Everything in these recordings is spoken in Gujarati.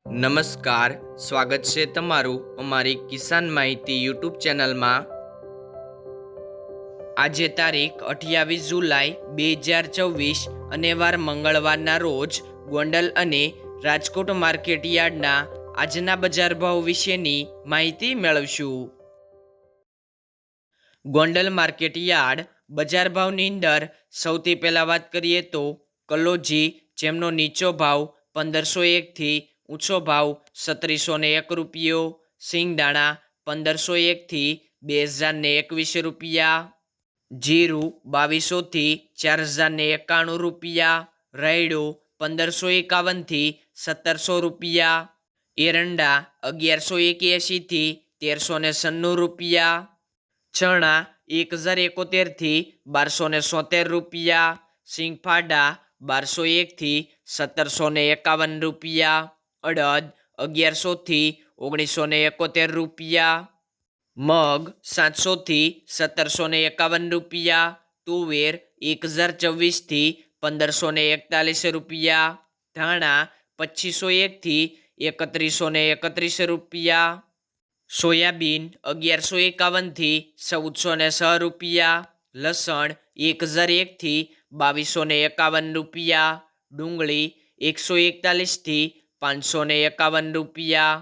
નમસ્કાર, સ્વાગત છે તમારું અમારી કિસાન માહિતી યુટ્યુબ ચેનલમાં। આજે તારીખ 28 જુલાઈ 2024 અને વાર મંગળવારના રોજ ગોંડલ અને રાજકોટ માર્કેટ યાર્ડના આજના બજાર ભાવ વિશેની માહિતી મેળવશું। ગોંડલ માર્કેટ યાર્ડ બજાર ભાવની અંદર સૌથી પહેલાં વાત કરીએ તો કલોજી, જેમનો નીચો ભાવ 1501 થી ઊંચો ભાવ 3701 રૂપિયો, સિંગદાણા 1501 થી 2021 રૂપિયા, જીરું 2200 થી 4091 રૂપિયા, રાયડો 1551 થી 1700 રૂપિયા, એરંડા 1181 થી 1396 રૂપિયા, ચણા 1071 થી 1273 રૂપિયા, સિંગફાડા 1201 થી 1751 રૂપિયા, અડદ 1100 થી 1971 રૂપિયા, મગ 700 થી 1751 રૂપિયા, તુવેર 1024 થી 1541 રૂપિયા, ધાણા 2501 થી 3131 રૂપિયા, સોયાબીન 1151 થી 1406 રૂપિયા, લસણ 1001 થી 2251 રૂપિયા, ડુંગળી 141 થી 551 રૂપિયા,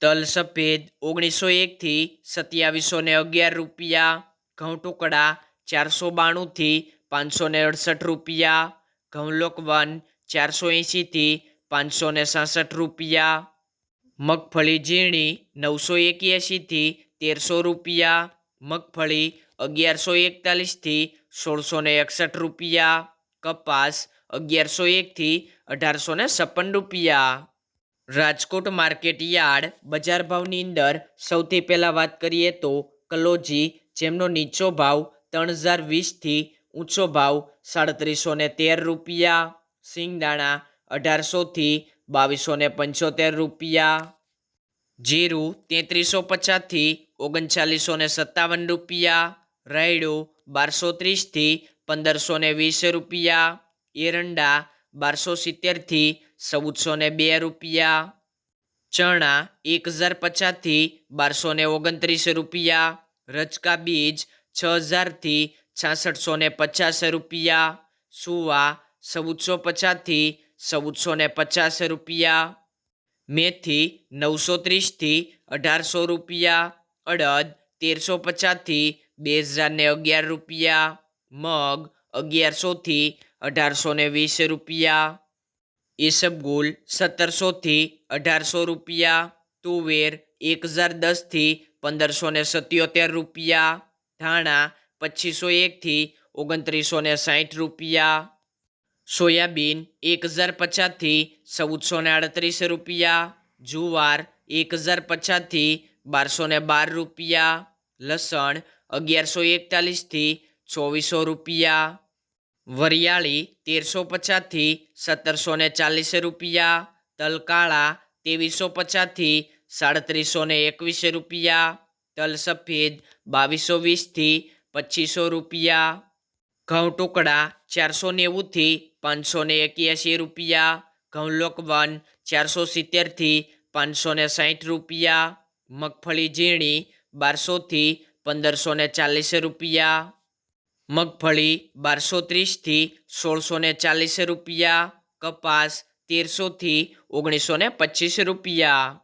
તલ સફેદ 1901 થી 2711 રૂપિયા, ઘઉં ટુકડા 492 થી 568 રૂપિયા, ઘઉં લોકવન 480 થી 566 રૂપિયા, મગફળી ઝીણી 981 થી 1300 રૂપિયા, મગફળી 1141 થી 1661 રૂપિયા, કપાસ 1101 થી 1856 રૂપિયા। રાજકોટ માર્કેટ યાર્ડ બજાર ભાવની અંદર સૌથી પહેલાં વાત કરીએ તો કલોજી, જેમનો નીચો ભાવ 3020 થી ઊંચો ભાવ 3713 રૂપિયા, સિંગદાણા 1800 થી 2275 રૂપિયા, જીરું 3350 થી 3957 રૂપિયા, રાયડો 1230 થી 1520 રૂપિયા, એરંડા 1270 થી 1402 રૂપિયા, ચણા 1050 થી 1229 રૂપિયા, રચકા બીજ 6000 થી 6650 રૂપિયા, સુવા 1450 થી 1450 રૂપિયા, મેથી 930 થી 1800 રૂપિયા, અડદ 1350 થી 2011 રૂપિયા, મગ 1100 થી 1820 રૂપિયા, ઈસબગુલ 1700 થી 1800 રૂપિયા, તુવેર 1010 થી 1577 રૂપિયા, ધાણા 2501 થી 2960 રૂપિયા, સોયાબીન 1050 થી 1438 રૂપિયા, જુવાર 1050 થી 1212 રૂપિયા, લસણ 1141 થી 2400 રૂપિયા, વરિયાળી 1350 થી 1740 રૂપિયા, તલકાળા 2350 થી 3721 રૂપિયા, તલ સફેદ 2220 થી 2500 રૂપિયા, ઘઉં ટુકડા 490 થી 581 રૂપિયા, ઘઉં લોકવન 470 થી 560 રૂપિયા, મગફળી ઝીણી 1200 થી 1540 રૂપિયા, મગફળી 1230 થી 1640 રૂપિયા, કપાસ 1300 થી 1925 રૂપિયા।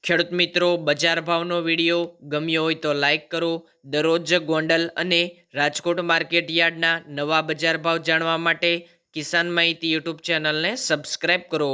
ખેડૂત મિત્રો, બજાર ભાવનો વિડીયો ગમ્યો હોય તો લાઈક કરો। દરરોજ ગોંડલ અને રાજકોટ માર્કેટ યાર્ડના નવા બજાર ભાવ જાણવા માટે કિસાન માહિતી યુટ્યુબ ચેનલને સબસ્ક્રાઈબ કરો।